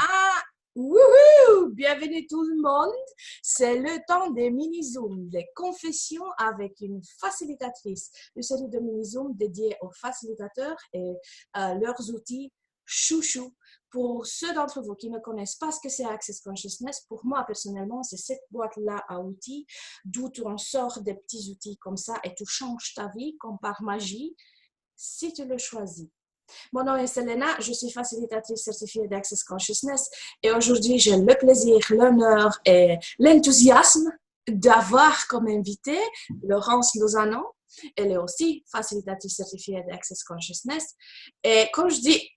Ah, wouhou! Bienvenue tout le monde. C'est le temps des mini-zooms, des confessions avec une facilitatrice. Une série de mini-zooms dédiés aux facilitateurs et leurs outils chouchou. Pour ceux d'entre vous qui ne connaissent pas ce que c'est Access Consciousness, pour moi personnellement, c'est cette boîte-là à outils d'où tu en sors des petits outils comme ça et tu changes ta vie comme par magie si tu le choisis. Mon nom est Selena, je suis facilitatrice certifiée d'Access Consciousness et aujourd'hui j'ai le plaisir, l'honneur et l'enthousiasme d'avoir comme invité Laurence Lozano. Elle est aussi facilitatrice certifiée d'Access Consciousness. Et comme je dis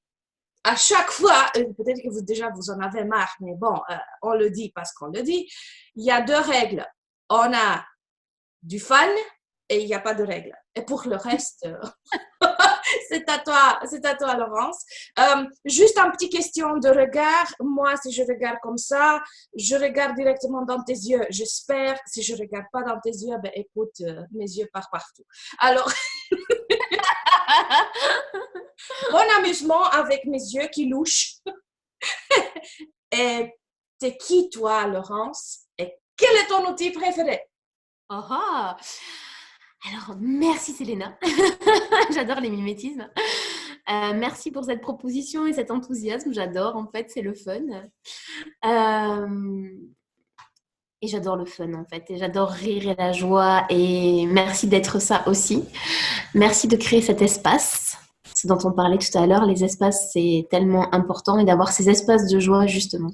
à chaque fois, peut-être que déjà vous en avez marre, mais bon, on le dit parce qu'on le dit, il y a deux règles. On a du fun et il n'y a pas de règles. Et pour le reste, c'est à toi, Laurence. Juste une petite question de regard. Moi, si je regarde comme ça, je regarde directement dans tes yeux. J'espère. Si je ne regarde pas dans tes yeux, ben écoute, mes yeux partent partout. Alors, bon amusement avec mes yeux qui louchent. Et t'es qui, toi, Laurence? Et quel est ton outil préféré? Oh, oh. Alors, merci Selena. J'adore les mimétismes. Merci pour cette proposition et cet enthousiasme. J'adore, en fait, c'est le fun. Et j'adore le fun, en fait. Et j'adore rire et la joie. Et merci d'être ça aussi. Merci de créer cet espace. Ce dont on parlait tout à l'heure, les espaces, c'est tellement important. Et d'avoir ces espaces de joie, justement.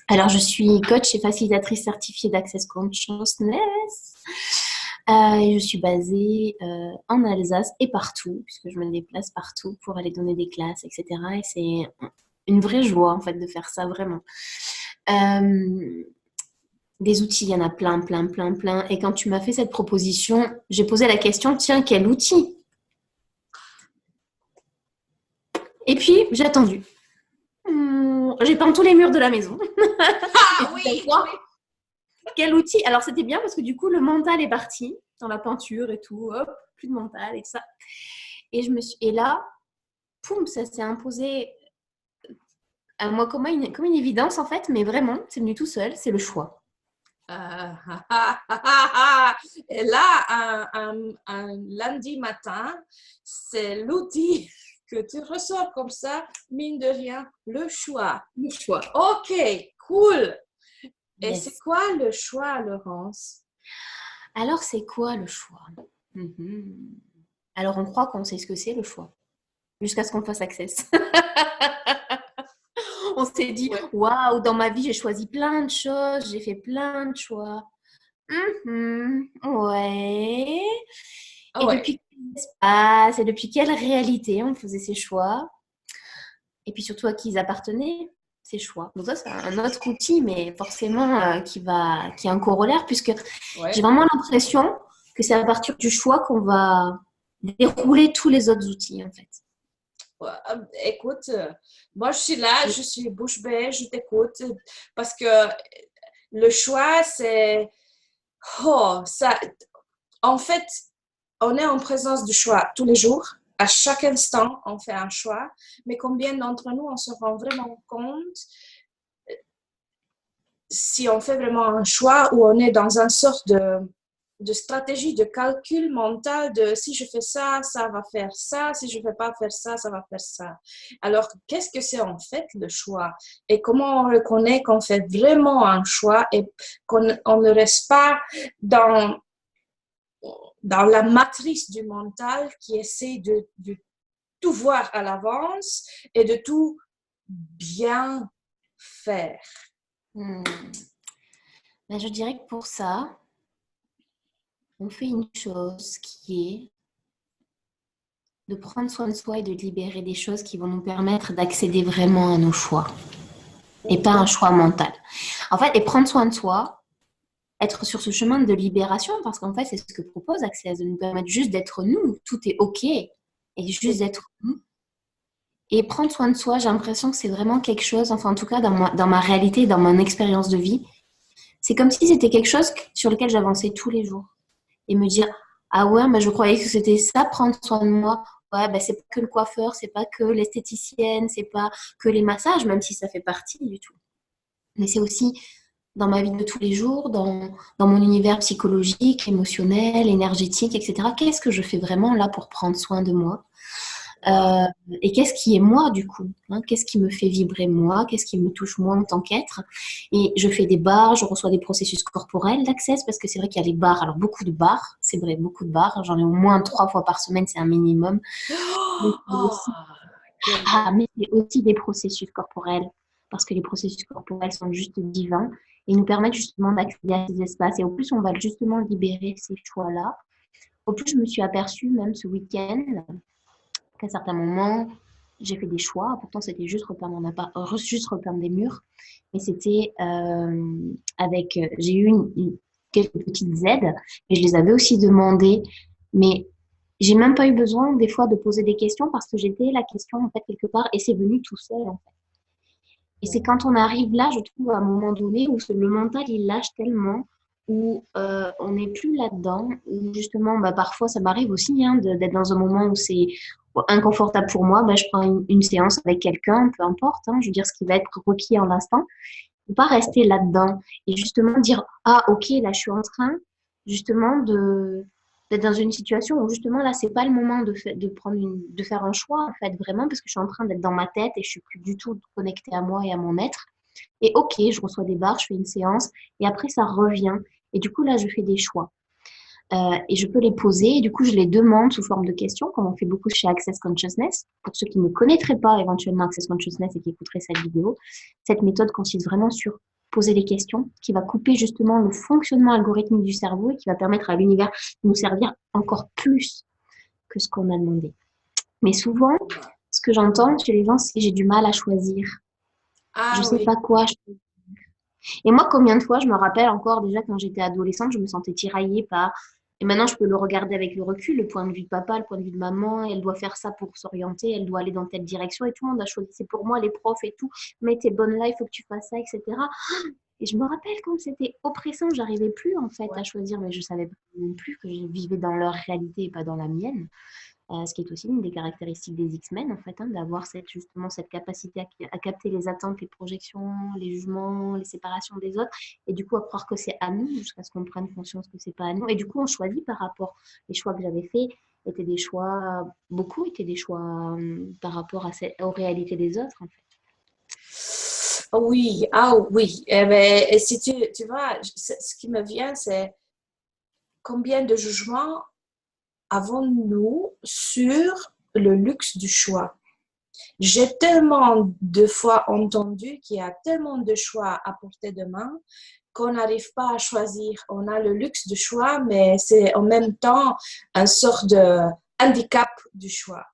Alors, je suis coach et facilitatrice certifiée d'Access Consciousness. Je suis basée en Alsace et partout, puisque je me déplace partout pour aller donner des classes, etc. Et c'est une vraie joie, en fait, de faire ça, vraiment. Des outils, il y en a plein, plein, plein, plein. Et quand tu m'as fait cette proposition, j'ai posé la question, tiens, quel outil? Et puis, j'ai attendu. J'ai peint tous les murs de la maison. Ah oui, oui. Quel outil? Alors, c'était bien parce que du coup, le mental est parti dans la peinture et tout. Hop, plus de mental et tout ça. Et là, poum, ça s'est imposé à moi comme une évidence en fait, mais vraiment, c'est venu tout seul, c'est le choix. Et là, un lundi matin, c'est l'outil que tu ressors comme ça, mine de rien, le choix. Le choix. Ok, cool. Et Yes. c'est quoi le choix, Laurence? Alors, c'est quoi le choix? Alors, on croit qu'on sait ce que c'est le choix, jusqu'à ce qu'on fasse Access. On s'est dit, waouh, dans ma vie, j'ai choisi plein de choses, j'ai fait plein de choix. Ouais. Ah Et ouais. depuis quel espace et depuis quelle réalité on faisait ces choix? Et puis surtout à qui ils appartenaient, ces choix. Donc ça, c'est un autre outil, mais forcément qui a un corollaire, puisque j'ai vraiment l'impression que c'est à partir du choix qu'on va dérouler tous les autres outils, en fait. Écoute, moi je suis là, je suis bouche bée, je t'écoute, parce que le choix, c'est... Oh, ça... En fait, on est en présence du choix tous les jours. À chaque instant, on fait un choix. Mais combien d'entre nous, on se rend vraiment compte si on fait vraiment un choix ou on est dans une sorte de stratégie de calcul mental de si je fais ça, ça va faire ça, si je ne fais pas faire ça, ça va faire ça. Alors, qu'est-ce que c'est en fait le choix? Et comment on reconnaît qu'on fait vraiment un choix et qu'on ne reste pas dans la matrice du mental qui essaie de tout voir à l'avance et de tout bien faire. Ben, je dirais que pour ça, on fait une chose qui est de prendre soin de soi et de libérer des choses qui vont nous permettre d'accéder vraiment à nos choix et pas un choix mental. En fait, et prendre soin de soi, être sur ce chemin de libération, parce qu'en fait, c'est ce que propose Access, de nous permettre juste d'être nous. Tout est OK et juste d'être nous. Et prendre soin de soi, j'ai l'impression que c'est vraiment quelque chose, enfin en tout cas dans ma réalité, dans mon expérience de vie, c'est comme si c'était quelque chose sur lequel j'avançais tous les jours. Et me dire, ah ouais, mais je croyais que c'était ça, prendre soin de moi. ouais, ben, c'est pas que le coiffeur, c'est pas que l'esthéticienne, c'est pas que les massages, même si ça fait partie du tout. Mais c'est aussi dans ma vie de tous les jours, dans mon univers psychologique, émotionnel, énergétique, etc. Qu'est-ce que je fais vraiment là pour prendre soin de moi? Euh, et qu'est-ce qui est moi du coup, hein? Qu'est-ce qui me fait vibrer moi? Qu'est-ce qui me touche moi en tant qu'être? Et je fais des barres, je reçois des processus corporels d'Access parce que c'est vrai qu'il y a les barres, alors beaucoup de barres, c'est vrai, beaucoup de barres, j'en ai au moins 3 fois par semaine, c'est un minimum. Mais c'est Oh, aussi, quelle belle. mais c'est aussi des processus corporels parce que les processus corporels sont juste divins et nous permettent justement d'accéder à ces espaces. Et au plus on va justement libérer ces choix-là, au plus je me suis aperçue même ce week-end qu'à certains moments, j'ai fait des choix. Pourtant, c'était juste repeindre mon appart, juste repeindre des murs. Mais c'était j'ai eu quelques petites aides et je les avais aussi demandées. Mais j'ai même pas eu besoin des fois de poser des questions parce que j'étais la question en fait quelque part et c'est venu tout seul en fait. Et c'est quand on arrive là, je trouve, à un moment donné où le mental, il lâche tellement, où on n'est plus là-dedans, où justement, bah, parfois, ça m'arrive aussi hein, d'être dans un moment où c'est inconfortable pour moi, bah, je prends une séance avec quelqu'un, peu importe, hein, je veux dire ce qui va être requis en l'instant, ne pas rester là-dedans et justement dire, ah ok, là, je suis en train justement d'être dans une situation où justement là c'est pas le moment de faire un choix en fait vraiment parce que je suis en train d'être dans ma tête et je suis plus du tout connectée à moi et à mon être et ok je reçois des barres je fais une séance et après ça revient et du coup là je fais des choix. Et je peux les poser et du coup je les demande sous forme de questions comme on fait beaucoup chez Access Consciousness. Pour ceux qui ne connaîtraient pas éventuellement Access Consciousness et qui écouteraient cette vidéo, cette méthode consiste vraiment sur poser des questions qui va couper justement le fonctionnement algorithmique du cerveau et qui va permettre à l'univers de nous servir encore plus que ce qu'on a demandé. Mais souvent, ce que j'entends chez les gens, c'est j'ai du mal à choisir. Je Ah sais oui. pas quoi. Et moi, combien de fois, je me rappelle encore déjà quand j'étais adolescente, je me sentais tiraillée par. Et maintenant, je peux le regarder avec le recul, le point de vue de papa, le point de vue de maman. Elle doit faire ça pour s'orienter, elle doit aller dans telle direction et tout le monde a choisi. C'est pour moi, les profs et tout. Mais t'es bonne là, il faut que tu fasses ça, etc. Et je me rappelle comme c'était oppressant, j'arrivais plus en fait Ouais. à choisir, mais je savais pas non plus que je vivais dans leur réalité et pas dans la mienne. Ce qui est aussi une des caractéristiques des X-Men, en fait, hein, d'avoir justement cette capacité à capter les attentes, les projections, les jugements, les séparations des autres, et du coup à croire que c'est à nous, jusqu'à ce qu'on prenne conscience que c'est pas à nous. Et du coup, on choisit par rapport, les choix que j'avais faits étaient des choix, beaucoup étaient des choix par rapport aux réalités des autres, en fait. Oui, ah oui. Eh ben, et si tu vois, ce qui me vient, c'est combien de jugements avons-nous sur le luxe du choix? J'ai tellement de fois entendu qu'il y a tellement de choix à portée de main qu'on n'arrive pas à choisir. On a le luxe du choix, mais c'est en même temps un sort de handicap du choix.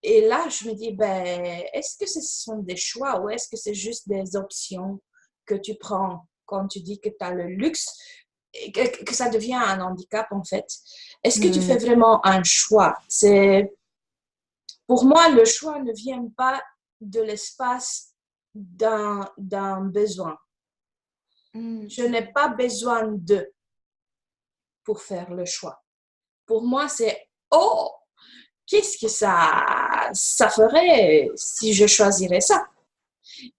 Et là, je me dis, ben, est-ce que ce sont des choix ou est-ce que c'est juste des options que tu prends quand tu dis que tu as le luxe et que ça devient un handicap en fait? Est-ce que tu fais Mm. vraiment un choix? Pour moi, le choix ne vient pas de l'espace d'un besoin. Mm. Je n'ai pas besoin de pour faire le choix. Pour moi, c'est oh, qu'est-ce que ça ferait si je choisirais ça?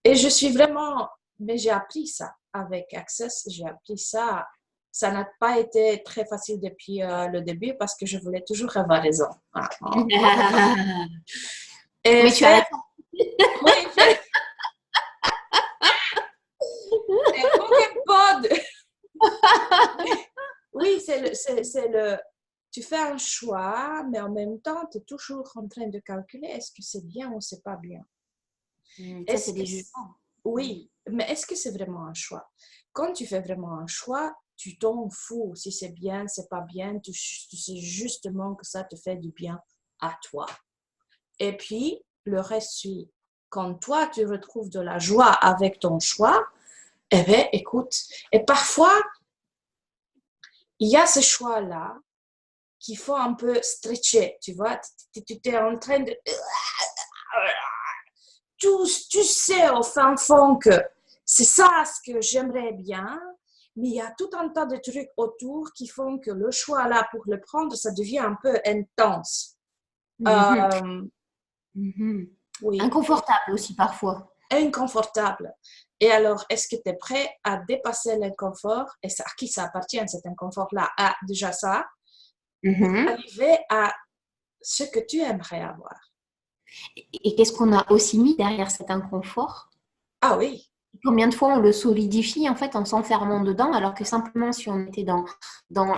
Et je suis vraiment, mais j'ai appris ça avec Access, j'ai appris ça. Ça n'a pas été très facile depuis le début parce que je voulais toujours avoir raison. Et Mais tu as faire, raison. oui, faire un Poképod. Oui, tu fais un choix, mais en même temps, tu es toujours en train de calculer est-ce que c'est bien ou c'est pas bien. Ça, Est-ce c'est que des jugements. Mm. oui, mais est-ce que c'est vraiment un choix? Quand tu fais vraiment un choix, tu t'en fous si c'est bien, c'est pas bien, tu sais justement que ça te fait du bien à toi. Et puis, le reste suit. Quand toi, tu retrouves de la joie avec ton choix, eh bien, écoute, et parfois, il y a ce choix-là qu'il faut un peu stretcher, tu vois, tu es en train de tu sais au fin fond que c'est ça ce que j'aimerais bien, mais il y a tout un tas de trucs autour qui font que le choix là pour le prendre, ça devient un peu intense. Mhm. Euh, Mhm. oui, Inconfortable aussi parfois. inconfortable. Et alors, est-ce que tu es prêt à dépasser l'inconfort? Et ça, à qui ça appartient, cet inconfort-là? À déjà ça, pour Mhm. arriver à ce que tu aimerais avoir. Et qu'est-ce qu'on a aussi mis derrière cet inconfort? Ah oui, Combien de fois on le solidifie en fait en s'enfermant dedans, alors que simplement si on était dans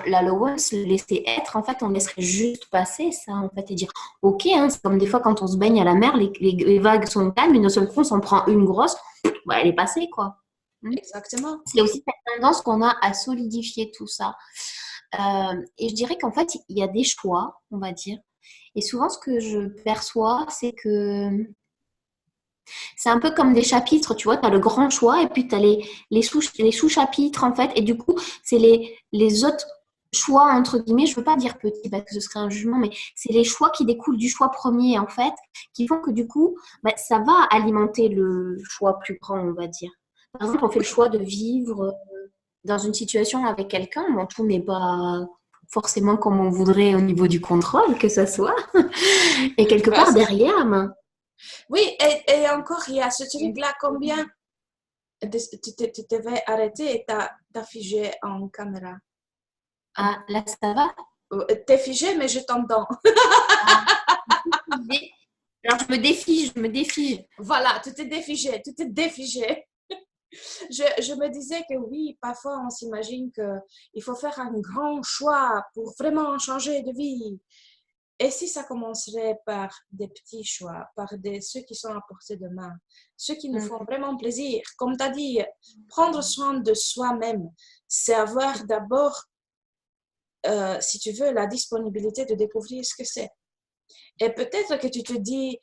l'allowance, le laisser être, en fait on laisserait juste passer ça en fait et dire ok, hein, c'est comme des fois quand on se baigne à la mer, les vagues sont calmes, mais d'un seul coup on s'en prend une grosse, bah, elle est passée quoi. exactement. C'est aussi cette tendance qu'on a à solidifier tout ça. Et je dirais qu'en fait il y a des choix, on va dire. Et souvent ce que je perçois, c'est que c'est un peu comme des chapitres, tu vois, tu as le grand choix et puis tu as les sous-chapitres, en fait. Et du coup, c'est les autres choix, entre guillemets, je ne veux pas dire petits parce que ce serait un jugement, mais c'est les choix qui découlent du choix premier, en fait, qui font que du coup, bah, ça va alimenter le choix plus grand, on va dire. Par exemple, on fait le choix de vivre dans une situation avec quelqu'un, bon, tout n'est pas forcément comme on voudrait au niveau du contrôle, que ça soit. Et quelque Ouais, part derrière, ben, oui, et encore, il y a ce truc-là, combien tu t'avais arrêté et t'as figé en caméra. ah, là, ça va. T'es figé, mais je t'entends. Alors, je me défige. Voilà, tu t'es défigé, tu t'es défigé. Je me disais que oui, parfois on s'imagine qu'il faut faire un grand choix pour vraiment changer de vie. Et si ça commencerait par des petits choix, par ceux qui sont à portée de main, ceux qui nous font vraiment plaisir, comme tu as dit, prendre soin de soi-même, c'est avoir d'abord, si tu veux, la disponibilité de découvrir ce que c'est. Et peut-être que tu te dis,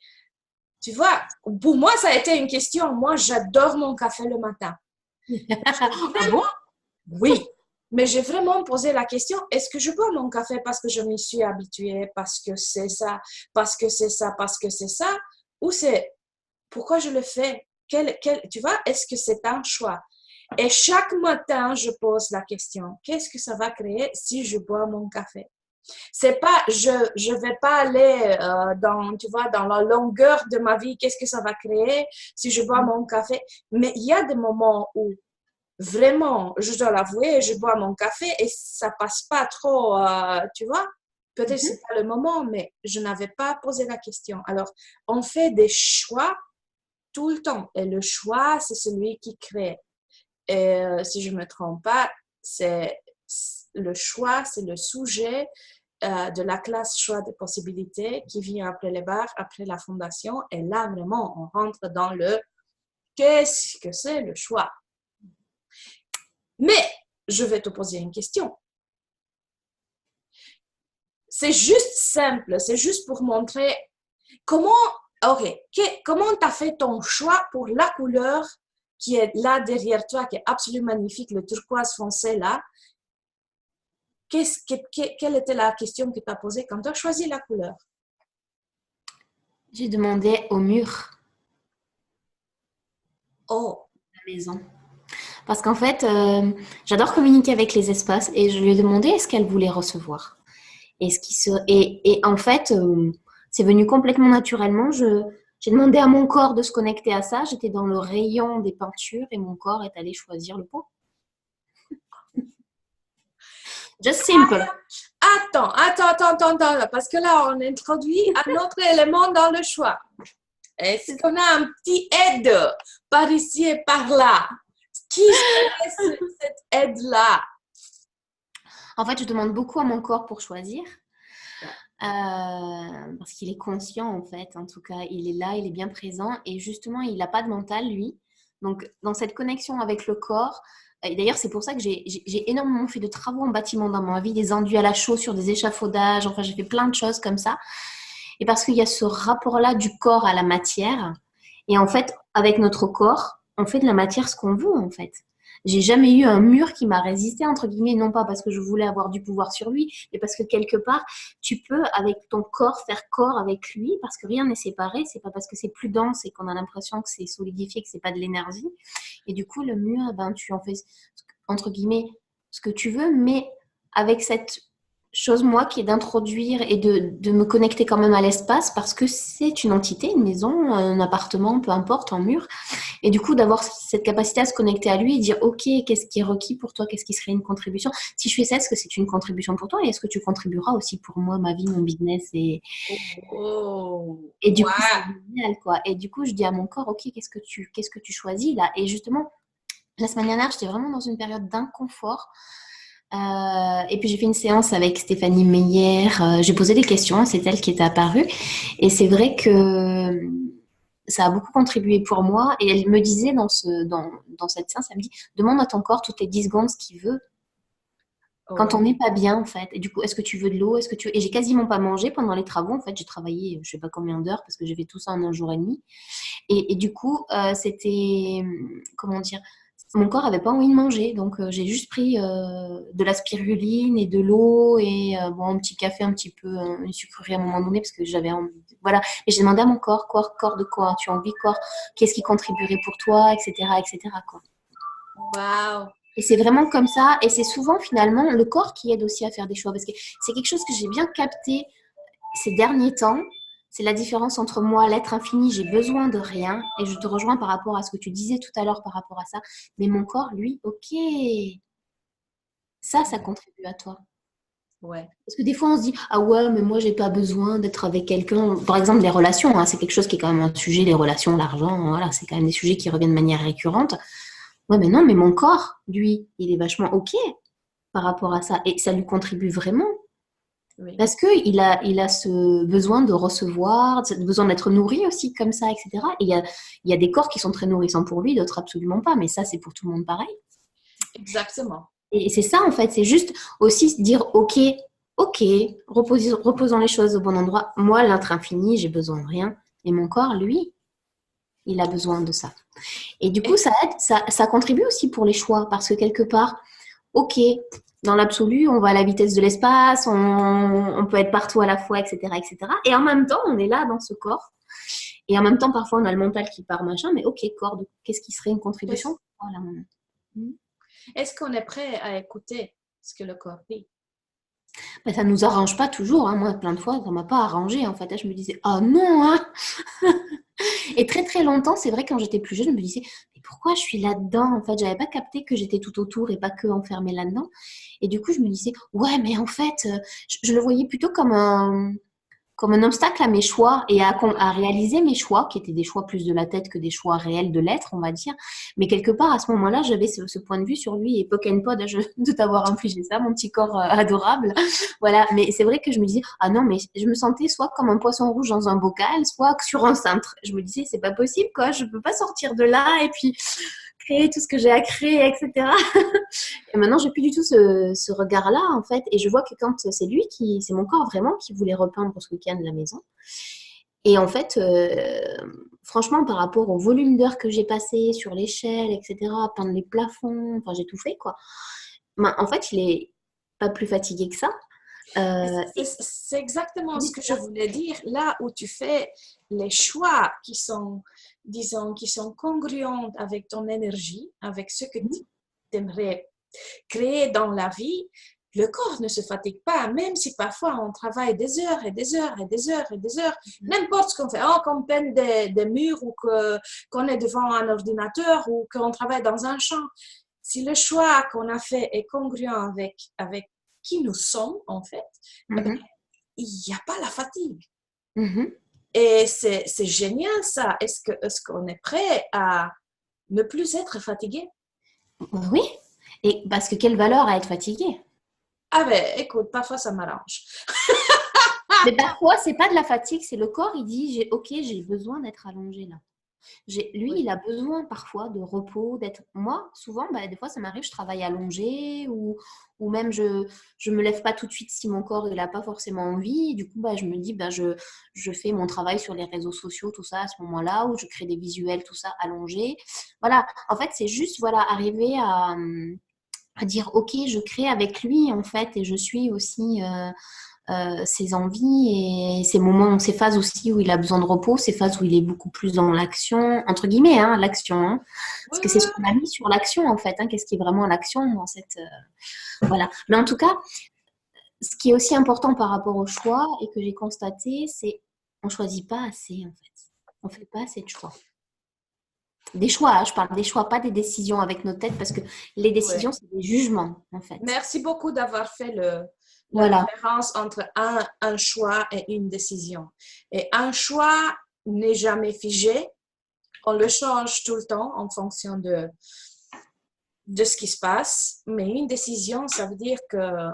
tu vois, pour moi, ça a été une question. Moi, j'adore mon café le matin. Ah bon? Oui, mais j'ai vraiment posé la question, est-ce que je bois mon café parce que je m'y suis habituée, parce que c'est ça, parce que c'est ça, parce que c'est ça, ou c'est pourquoi je le fais? Tu vois, est-ce que c'est un choix? Et chaque matin, je pose la question, qu'est-ce que ça va créer si je bois mon café? C'est pas, je vais pas aller dans, tu vois, dans la longueur de ma vie, qu'est-ce que ça va créer si je bois mon café? Mais il y a des moments où vraiment, je dois l'avouer, je bois mon café et ça passe pas trop, tu vois. Peut-être Mhm. c'est pas le moment, mais je n'avais pas posé la question. Alors, on fait des choix tout le temps et le choix, c'est celui qui crée. Et si je me trompe pas, c'est le choix, c'est le sujet de la classe choix de possibilités qui vient après les barres, après la fondation. Et là, vraiment, on rentre dans le qu'est-ce que c'est le choix? Mais je vais te poser une question. C'est juste simple, c'est juste pour montrer comment, ok, comment tu as fait ton choix pour la couleur qui est là derrière toi, qui est absolument magnifique, le turquoise foncé là. Quelle était la question que tu as posée quand tu as choisi la couleur? J'ai demandé au mur Oh, de la maison. Parce qu'en fait, j'adore communiquer avec les espaces et je lui ai demandé est-ce qu'elle voulait recevoir. Et en fait, c'est venu complètement naturellement. J'ai demandé à mon corps de se connecter à ça. J'étais dans le rayon des peintures et mon corps est allé choisir le pot. Just simple. attends, parce que là, on introduit un autre élément dans le choix. Est-ce qu'on a un petit aide par ici et par là? Qui serait cette aide-là? En fait, je demande beaucoup à mon corps pour choisir. Parce qu'il est conscient en fait, en tout cas, il est là, il est bien présent et justement, il n'a pas de mental lui. Donc, dans cette connexion avec le corps, et d'ailleurs, c'est pour ça que j'ai énormément fait de travaux en bâtiment dans ma vie, des enduits à la chaux sur des échafaudages, enfin, j'ai fait plein de choses comme ça. Et parce qu'il y a ce rapport-là du corps à la matière, et en fait, avec notre corps, on fait de la matière ce qu'on veut en fait. J'ai jamais eu un mur qui m'a résisté, entre guillemets, non pas parce que je voulais avoir du pouvoir sur lui, mais parce que quelque part, tu peux, avec ton corps, faire corps avec lui, parce que rien n'est séparé. C'est pas parce que c'est plus dense et qu'on a l'impression que c'est solidifié, que c'est pas de l'énergie. Et du coup, le mur, ben, tu en fais, entre guillemets, ce que tu veux, mais avec cette chose, moi, qui est d'introduire et de me connecter quand même à l'espace parce que c'est une entité, une maison, un appartement, peu importe, un mur. Et du coup, d'avoir cette capacité à se connecter à lui et dire, OK, qu'est-ce qui est requis pour toi? Qu'est-ce qui serait une contribution? Si je fais ça, est-ce que c'est une contribution pour toi? Et est-ce que tu contribueras aussi pour moi, ma vie, mon business? Oh, Et du coup, c'est ouais. génial, quoi. Et du coup, je dis à mon corps, OK, qu'est-ce que tu choisis là? Et justement, la semaine dernière, j'étais vraiment dans une période d'inconfort. Et puis j'ai fait une séance avec Stéphanie Meyer. J'ai posé des questions, c'est elle qui est apparue. Et c'est vrai que ça a beaucoup contribué pour moi. Et elle me disait dans cette séance, elle me dit, demande à ton corps toutes les 10 secondes ce qu'il veut. Quand on Oh, n'est pas bien, en fait. Et du coup, est-ce que tu veux de l'eau? Est-ce que tu veux... Et j'ai quasiment pas mangé pendant les travaux. En fait, j'ai travaillé, je sais pas combien d'heures parce que j'ai fait tout ça en un jour et demi. Et du coup, c'était, comment dire, mon corps avait pas envie de manger. Donc, j'ai juste pris de la spiruline et de l'eau et bon, un petit café, un petit peu, une sucrerie à un moment donné parce que j'avais envie. Voilà. Et j'ai demandé à mon corps, corps de quoi as-tu envie, corps, qu'est-ce qui contribuerait pour toi, etc., etc., quoi. wow. Et c'est vraiment comme ça. Et c'est souvent, finalement, le corps qui aide aussi à faire des choix. Parce que c'est quelque chose que j'ai bien capté ces derniers temps. C'est la différence entre moi, l'être infini, j'ai besoin de rien. Et je te rejoins par rapport à ce que tu disais tout à l'heure par rapport à ça. Mais mon corps, lui, OK, ça contribue à toi. Ouais. Parce que des fois, on se dit, ah ouais, mais moi, j'ai pas besoin d'être avec quelqu'un. Par exemple, les relations, hein, c'est quelque chose qui est quand même un sujet, les relations, l'argent, voilà, c'est quand même des sujets qui reviennent de manière récurrente. Ouais, mais non, mais mon corps, lui, il est vachement OK par rapport à ça. Et ça lui contribue vraiment. Oui. Parce qu'il a ce besoin de recevoir, ce besoin d'être nourri aussi comme ça, etc. Et il y a des corps qui sont très nourrissants pour lui, d'autres absolument pas. Mais ça, c'est pour tout le monde pareil. Exactement. Et c'est ça, en fait. C'est juste aussi se dire, OK, OK, reposons les choses au bon endroit. Moi, l'être infini, j'ai besoin de rien. Et mon corps, lui, il a besoin de ça. Et du coup, Et- ça aide, ça contribue aussi pour les choix. Parce que quelque part, OK, dans l'absolu, on va à la vitesse de l'espace, on peut être partout à la fois, etc., etc. Et en même temps, on est là dans ce corps. Et en même temps, parfois, on a le mental qui part, machin. Mais OK, corps, qu'est-ce qui serait une contribution? Voilà. Est-ce qu'on est prêt à écouter ce que le corps dit? Ben, ça ne nous arrange pas toujours. Hein. Moi, plein de fois, ça ne m'a pas arrangé. En fait, je me disais, oh non, hein. Et très très longtemps, c'est vrai, quand j'étais plus jeune, je me disais, mais pourquoi je suis là-dedans? En fait, j'avais pas capté que j'étais tout autour et pas que enfermée là-dedans. Et du coup, je me disais, ouais, mais en fait, je le voyais plutôt comme un obstacle à mes choix et à réaliser mes choix, qui étaient des choix plus de la tête que des choix réels de l'être, on va dire. Mais quelque part, à ce moment-là, j'avais ce point de vue sur lui et poke and pod de t'avoir infligé ça, mon petit corps adorable. Voilà, mais c'est vrai que je me disais, ah non, mais je me sentais soit comme un poisson rouge dans un bocal, soit sur un cintre. Je me disais, c'est pas possible, quoi, je peux pas sortir de là et puis créer tout ce que j'ai à créer, etc. Et maintenant, j'ai plus du tout ce regard-là, en fait. Et je vois que quand c'est mon corps vraiment qui voulait repeindre ce week-end la maison. Et en fait, franchement, par rapport au volume d'heures que j'ai passé sur l'échelle, etc., peindre les plafonds, enfin, j'ai tout fait, quoi. Ben, en fait, il est pas plus fatigué que ça. C'est exactement ce que je voulais dire. Là où tu fais les choix qui sont, disons, qui sont congruents avec ton énergie, avec ce que tu aimerais créer dans la vie, le corps ne se fatigue pas, même si parfois on travaille des heures et des heures et des heures et des heures, n'importe ce qu'on fait, qu'on peint des murs ou qu'on est devant un ordinateur ou qu'on travaille dans un champ. Si le choix qu'on a fait est congruent avec qui nous sommes, en fait, eh ben, Mhm, il n'y a pas la fatigue. mhm. Et c'est génial ça. Est-ce qu'on est prêt à ne plus être fatigué? Oui. Et parce que quelle valeur à être fatigué? Ah ben, écoute, parfois ça m'arrange. Mais parfois, c'est pas de la fatigue, c'est le corps, il dit, OK, j'ai besoin d'être allongé là. Lui, Oui. il a besoin parfois de repos, d'être. Moi, souvent, bah, des fois, ça m'arrive, je travaille allongée ou même je me lève pas tout de suite si mon corps il a pas forcément envie. Du coup, bah, je me dis, bah, je fais mon travail sur les réseaux sociaux, tout ça, à ce moment-là, où je crée des visuels, tout ça, allongé. Voilà. En fait, c'est juste, voilà, arriver à dire, OK, je crée avec lui, en fait, et je suis aussi. Ses envies et ses moments, ses phases aussi où il a besoin de repos, ses phases où il est beaucoup plus dans l'action, entre guillemets, hein, l'action, hein, Oui, parce que c'est ce oui, qu'on a mis sur l'action en fait, hein, qu'est-ce qui est vraiment l'action dans cette, voilà. Mais en tout cas, ce qui est aussi important par rapport au choix et que j'ai constaté, c'est on ne choisit pas assez en fait. On ne fait pas assez de choix. Des choix, hein, je parle des choix, pas des décisions avec nos têtes, parce que les Ouais. décisions, c'est des jugements en fait. Merci beaucoup d'avoir fait la Voilà, différence entre un choix et une décision. Et un choix n'est jamais figé. On le change tout le temps en fonction de ce qui se passe. Mais une décision, ça veut dire que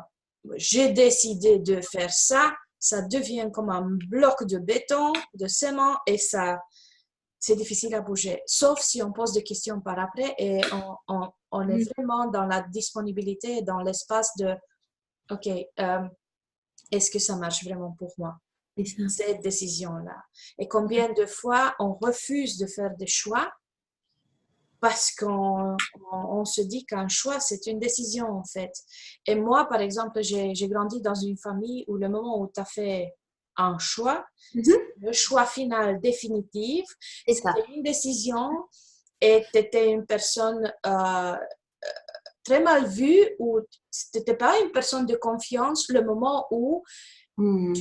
j'ai décidé de faire ça. Ça devient comme un bloc de béton, de ciment, et ça, c'est difficile à bouger. Sauf si on pose des questions par après et on est vraiment dans la disponibilité, dans l'espace de OK, est-ce que ça marche vraiment pour moi, c'est ça. cette décision-là? Et combien de fois on refuse de faire des choix parce qu'on se dit qu'un choix, c'est une décision en fait. Et moi, par exemple, j'ai grandi dans une famille où le moment où tu as fait un choix, c'est Mhm. le choix final définitif, C'est ça. c'était une décision et tu étais une personne très mal vue ou tu n'étais pas une personne de confiance le moment où Hmm.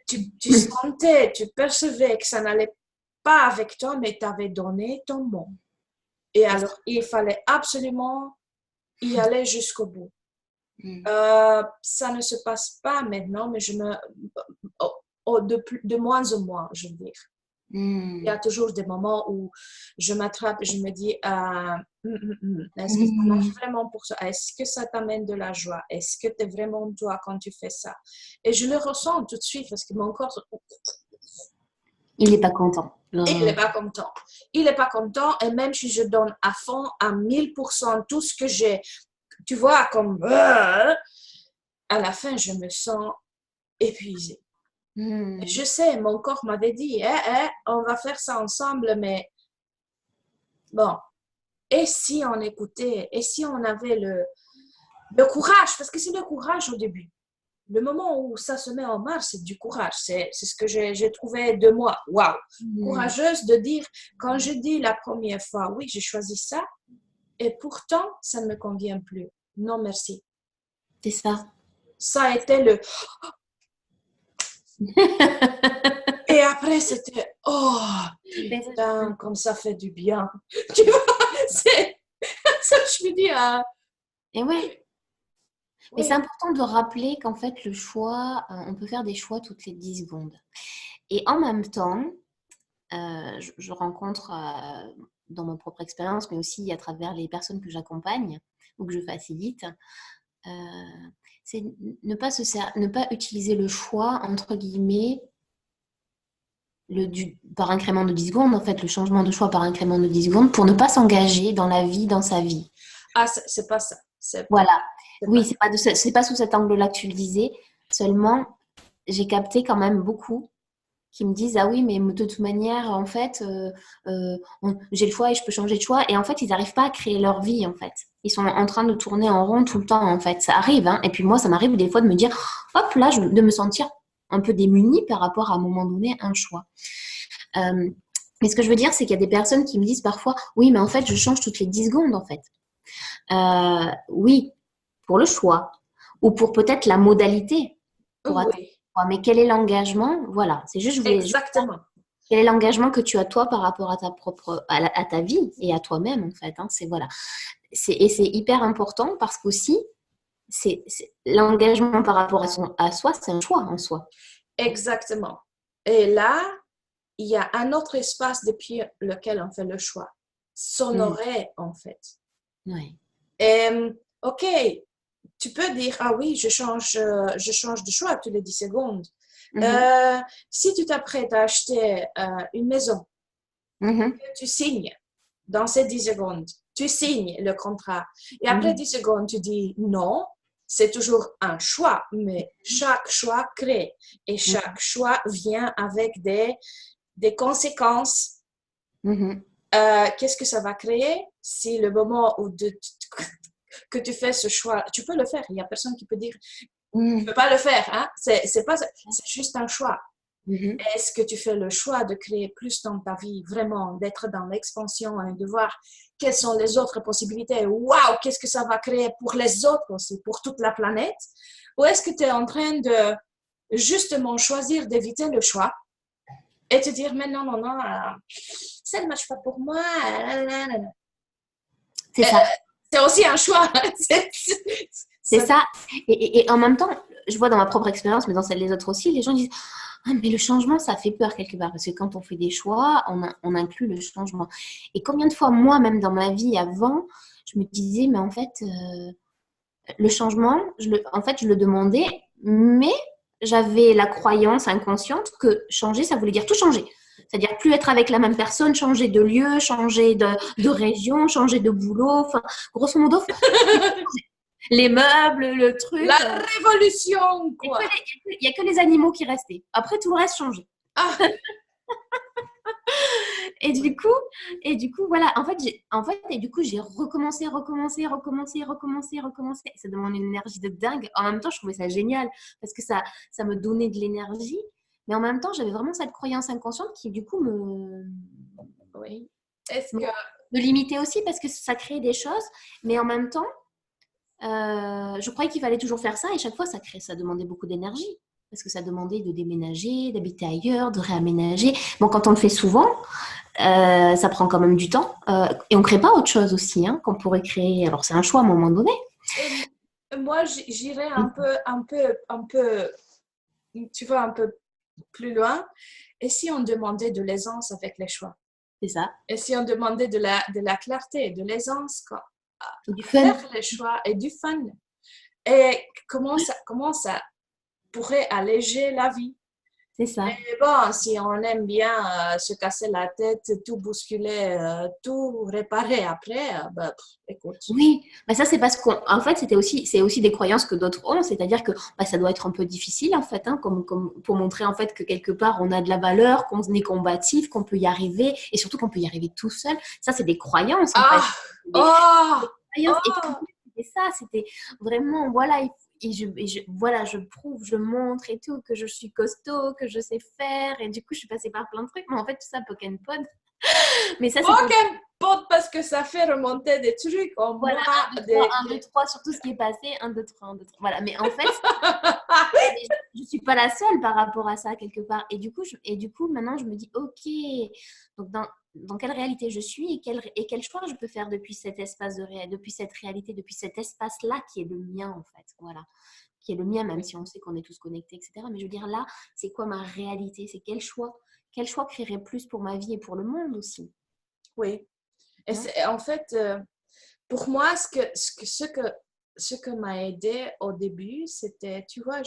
tu sentais, tu percevais que ça n'allait pas avec toi, mais tu avais donné ton mot. Et C'est ça. alors, il fallait absolument y aller jusqu'au bout. Hmm. Ça ne se passe pas maintenant, mais de moins en moins, je veux dire. Il y a Hmm. toujours des moments où je m'attrape et je me dis, est-ce que ça marche Hmm. vraiment pour toi? Est-ce que ça t'amène de la joie? Est-ce que tu es vraiment toi quand tu fais ça? Et je le ressens tout de suite parce que mon corps, Il n'est pas content. il n'est pas content. Il n'est pas content et même si je donne à fond, à 1000% tout ce que j'ai, tu vois, comme à la fin, je me sens épuisée. Hmm. Je sais, mon corps m'avait dit, on va faire ça ensemble, mais bon, et si on écoutait, et si on avait le courage, parce que c'est le courage au début. Le moment où ça se met en marche, c'est du courage. C'est ce que j'ai trouvé de moi. Waouh! Hmm. Courageuse de dire, quand je dis la première fois, oui, j'ai choisi ça, et pourtant, ça ne me convient plus. Non, merci. C'est ça. Ça a été le... Et après, c'était, oh, putain, comme ça fait du bien. Tu vois, c'est ça, je me dis, ah, Et ouais. oui, Mais c'est oui, important de rappeler qu'en fait, le choix, on peut faire des choix toutes les 10 secondes. Et en même temps, je rencontre dans mon propre expérience, mais aussi à travers les personnes que j'accompagne ou que je facilite, euh, c'est ne pas utiliser le choix, entre guillemets, par incrément de 10 secondes, en fait, le changement de choix par incrément de 10 secondes, pour ne pas s'engager dans la vie, dans sa vie. ah, c'est pas ça. Voilà. C'est pas Oui, ça. c'est pas sous cet angle-là que tu le disais. Seulement, j'ai capté quand même beaucoup qui me disent ah oui mais de toute manière en fait j'ai le choix et je peux changer de choix et en fait ils n'arrivent pas à créer leur vie en fait ils sont en train de tourner en rond tout le temps en fait ça arrive hein. Et puis moi ça m'arrive des fois de me dire hop là de me sentir un peu démunie par rapport à un moment donné un choix mais ce que je veux dire c'est qu'il y a des personnes qui me disent parfois oui mais en fait je change toutes les 10 secondes en fait oui pour le choix ou pour peut-être la modalité pour atteindre Oui, le choix. Mais quel est l'engagement? Voilà, c'est juste, je voulais juste exactement. quel est l'engagement que tu as toi par rapport à ta propre, à ta vie et à toi-même en fait. Hein, c'est voilà, et c'est hyper important parce qu'aussi l'engagement par rapport à soi, c'est un choix en soi. Exactement. Et là, il y a un autre espace depuis lequel on fait le choix. Mm. S'honorer, en fait. Ouais. Et, OK, tu peux dire, ah oui, je change de choix toutes les 10 secondes. Mhm. Euh, Si tu t'apprêtes à acheter une maison, Mhm. tu signes dans ces 10 secondes, tu signes le contrat. Et après Mhm. 10 secondes, tu dis non, c'est toujours un choix, mais chaque choix crée et chaque choix vient avec des conséquences. Mhm. Qu'est-ce que ça va créer si le moment où que tu fais ce choix, tu peux le faire, il n'y a personne qui peut dire tu ne Mhm. peux pas le faire, hein? C'est pas, c'est juste un choix. Mhm. Est-ce que tu fais le choix de créer plus dans ta vie, vraiment, d'être dans l'expansion et de voir quelles sont les autres possibilités? Waouh, qu'est-ce que ça va créer pour les autres aussi, pour toute la planète? Ou est-ce que tu es en train de justement choisir d'éviter le choix et te dire, mais non, non, non, ça ne marche pas pour moi. C'est ça. C'est aussi un choix. C'est ça. Et en même temps, je vois dans ma propre expérience, mais dans celle des autres aussi, les gens disent ah, mais le changement, ça fait peur quelque part. Parce que quand on fait des choix, on inclut le changement. Et combien de fois, moi, même dans ma vie avant, je me disais mais en fait, le changement, en fait, je le demandais, mais j'avais la croyance inconsciente que changer, ça voulait dire tout changer. C'est-à-dire plus être avec la même personne, changer de lieu, changer de région, changer de boulot. Enfin, grosso modo, les meubles, le La truc. révolution, quoi. Il n'y a que les animaux qui restaient. Après, tout le reste changeait. Ah, Et du coup, voilà. Et du coup, j'ai recommencé, recommencé, recommencé, recommencé, recommencé. Ça demande une énergie de dingue. En même temps, je trouvais ça génial parce que ça me donnait de l'énergie. Mais en même temps, j'avais vraiment cette croyance inconsciente qui, du coup, oui. Est-ce me, que me limitait aussi parce que ça créait des choses. Mais en même temps, je croyais qu'il fallait toujours faire ça et chaque fois, ça demandait beaucoup d'énergie parce que ça demandait de déménager, d'habiter ailleurs, de réaménager. Bon, quand on le fait souvent, ça prend quand même du temps. Et on ne crée pas autre chose aussi qu'on pourrait créer. Alors, c'est un choix à un moment donné. moi, j'irais tu vois, un peu plus loin. Et si on demandait de l'aisance avec les choix? C'est ça. Et si on demandait de la clarté, de l'aisance, quoi, Et du à fun. faire les choix et du fun? Et comment ça pourrait alléger la vie? C'est ça. Et bon, si on aime bien se casser la tête, tout bousculer, tout réparer après, bah, écoute. Oui, bah ça c'est parce qu'en fait c'est aussi des croyances que d'autres ont, c'est-à-dire que bah, ça doit être un peu difficile en fait, comme pour montrer en fait que quelque part on a de la valeur, qu'on est combatif, qu'on peut y arriver et surtout qu'on peut y arriver tout seul. Ça c'est des croyances en fait, Ah! des Oh! croyances. Et pour Oh! moi, c'était ça, c'était vraiment voilà voilà je prouve, je montre et tout que je suis costaud, que je sais faire et du coup je suis passée par plein de trucs, mais en fait tout ça poken pod. Mais ça c'est pour Aucun pote parce que ça fait remonter des trucs en voilà, moi. un 2 3 1 2 3 sur tout ce qui est passé, 1 2 3 1 2 3. Voilà, mais en fait, je suis pas la seule par rapport à ça quelque part. Et du coup maintenant, je me dis, OK, donc dans quelle réalité je suis et quel choix je peux faire depuis cet espace depuis cette réalité, depuis cet espace-là qui est le mien en fait. Voilà, qui est le mien, même si on sait qu'on est tous connectés, etc. Mais je veux dire, là, c'est quoi ma réalité? C'est quel choix créerait plus pour ma vie et pour le monde aussi, Oui. Et hein? en fait, pour moi, ce que m'a aidé au début, c'était, tu vois,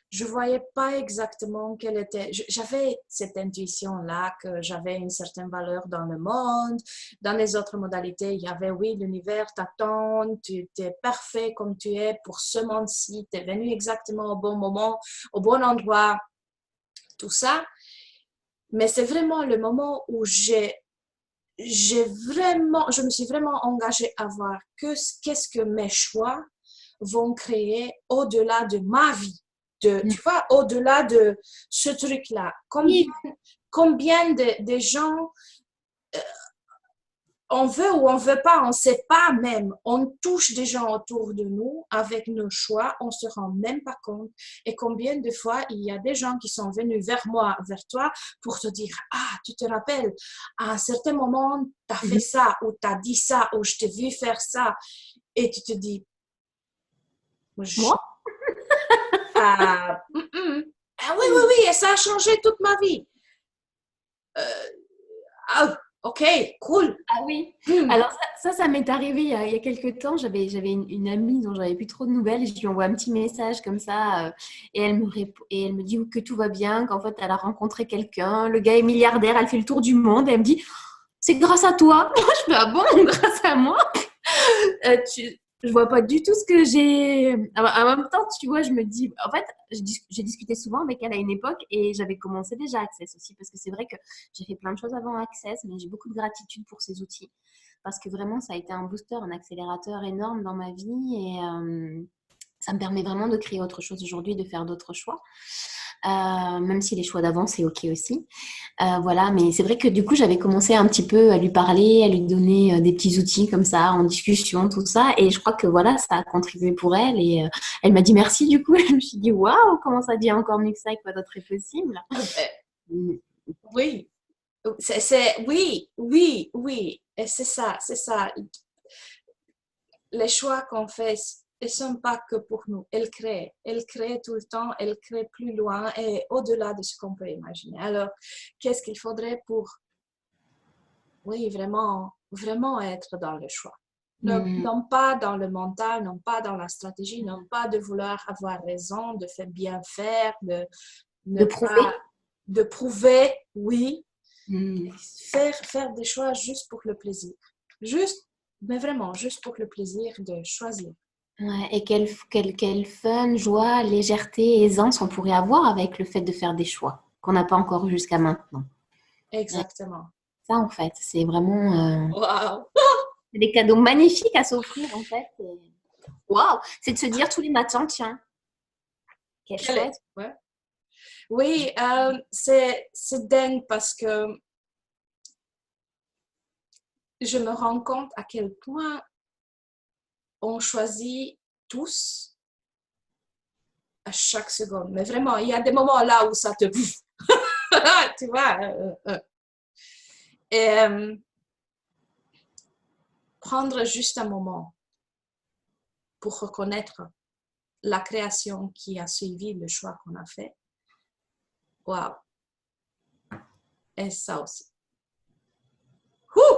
je voyais pas exactement quelle était. J'avais cette intuition-là que j'avais une certaine valeur dans le monde. Dans les autres modalités, il y avait, oui, l'univers t'attend, tu es parfait comme tu es pour ce monde-ci, tu es venu exactement au bon moment, au bon endroit, tout ça. Mais c'est vraiment le moment où je me suis vraiment engagée à voir qu'est-ce que mes choix vont créer au-delà de ma vie. Mm. Tu vois, au-delà de ce truc-là. Oui, Combien de gens on veut ou on veut pas, on ne sait pas même. On touche des gens autour de nous avec nos choix, on se rend même pas compte. Et combien de fois il y a des gens qui sont venus vers moi, vers toi, pour te dire, ah, tu te rappelles, à un certain moment, tu as fait mhm. ça, ou tu as dit ça, ou je t'ai vu faire ça. Et tu te dis, Moi, ah, ah oui, oui, oui, et ça a changé toute ma vie. Ah, ok, cool. ah oui. Alors ça m'est arrivé il y a quelques temps. J'avais une amie dont j'avais plus trop de nouvelles et je lui envoie un petit message comme ça et et elle me dit que tout va bien, qu'en fait elle a rencontré quelqu'un, le gars est milliardaire, elle fait le tour du monde et elle me dit c'est grâce à toi. Moi je fais ah bon grâce à moi. Je vois pas du tout ce que j'ai. En même temps, tu vois, je me dis, en fait, j'ai discuté souvent avec elle à une époque et j'avais commencé déjà Access aussi parce que c'est vrai que j'ai fait plein de choses avant Access, mais j'ai beaucoup de gratitude pour ces outils parce que vraiment, ça a été un booster, un accélérateur énorme dans ma vie et ça me permet vraiment de créer autre chose aujourd'hui, de faire d'autres choix. même si les choix d'avant, c'est OK aussi. Voilà, mais c'est vrai que du coup, j'avais commencé un petit peu à lui parler, à lui donner des petits outils comme ça, en discussion, tout ça. Et je crois que voilà, ça a contribué pour elle. Et elle m'a dit merci du coup. Je me suis dit, waouh, comment ça dit encore mieux que ça et quoi d'autre est possible? Mm. Oui, oui, et c'est ça, c'est ça. Les choix qu'on fait, ils ne sont pas que pour nous. Elles créent tout le temps, elles créent plus loin et au-delà de ce qu'on peut imaginer. Alors, qu'est-ce qu'il faudrait pour, oui, vraiment, vraiment être dans le choix? Non pas dans le mental, non pas dans la stratégie, non pas de vouloir avoir raison, de faire bien faire, de ne De prouver. pas, de prouver, oui, Mm. faire des choix juste pour le plaisir. Juste, mais vraiment, juste pour le plaisir de choisir. Ouais, et quel fun, joie, légèreté, aisance on pourrait avoir avec le fait de faire des choix qu'on n'a pas encore eu jusqu'à maintenant. Ouais, Exactement. ça, en fait, c'est vraiment Wow! des cadeaux magnifiques à s'offrir, en fait. Waouh! C'est de se dire tous les matins, tiens, quelle Quel est? chouette. Ouais. Oui, c'est dingue parce que je me rends compte à quel point on choisit tous à chaque seconde. Mais vraiment, il y a des moments là où ça te... tu vois? Et prendre juste un moment pour reconnaître la création qui a suivi le choix qu'on a fait. Waouh! Et ça aussi. Ouh!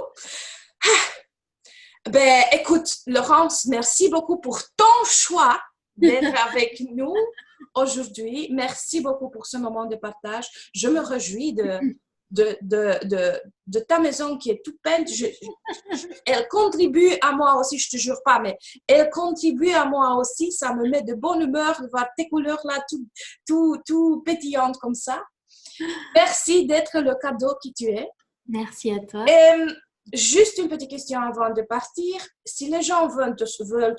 Ben, écoute, Laurence, merci beaucoup pour ton choix d'être avec nous aujourd'hui. Merci beaucoup pour ce moment de partage. Je me réjouis de ta maison qui est toute peinte. Elle contribue à moi aussi, je te jure pas, mais elle contribue à moi aussi. Ça me met de bonne humeur de voir tes couleurs là, tout pétillantes comme ça. Merci d'être le cadeau qui tu es. Merci à toi. Et juste une petite question avant de partir. Si les gens veulent te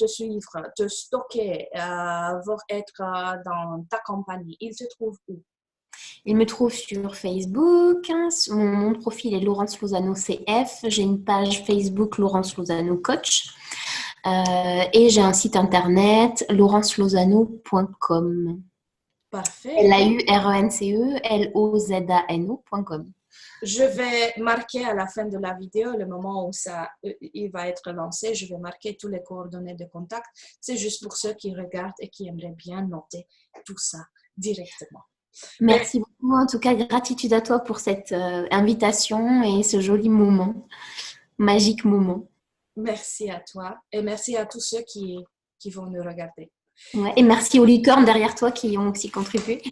suivre, te stocker, veulent être dans ta compagnie, ils se trouvent où? Il me trouve sur Facebook. Mon profil est Laurence Lozano CF. J'ai une page Facebook Laurence Lozano Coach. Et j'ai un site internet laurencelozano.com. Parfait. LAURENCE-LOZANO.com. Je vais marquer à la fin de la vidéo, le moment où il va être lancé, je vais marquer tous les coordonnées de contact. C'est juste pour ceux qui regardent et qui aimeraient bien noter tout ça directement. Merci beaucoup. En tout cas, gratitude à toi pour cette invitation et ce joli moment, magique moment. Merci à toi et merci à tous ceux qui vont nous regarder. Ouais, et merci aux licornes derrière toi qui ont aussi contribué.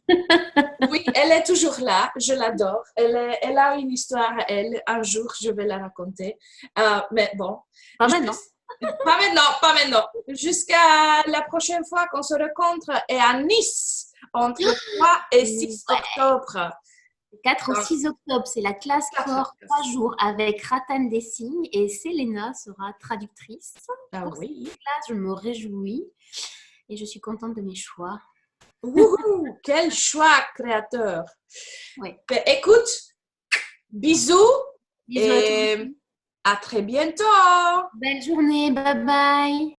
Oui, elle est toujours là, je l'adore. Elle a une histoire à elle. Un jour, je vais la raconter. Mais bon. Pas maintenant. Pas maintenant. Jusqu'à la prochaine fois qu'on se rencontre et à Nice, entre 3 et 6 octobre. 4 au 6 octobre, c'est la classe corps 3 jours avec Ratane des signes et Selena sera traductrice. Ah pour oui. cette classe, je me réjouis et je suis contente de mes choix. Wouhou, quel choix créateur. Ouais. Ben, écoute, bisous, Bisous et à très bientôt. Belle journée, bye bye.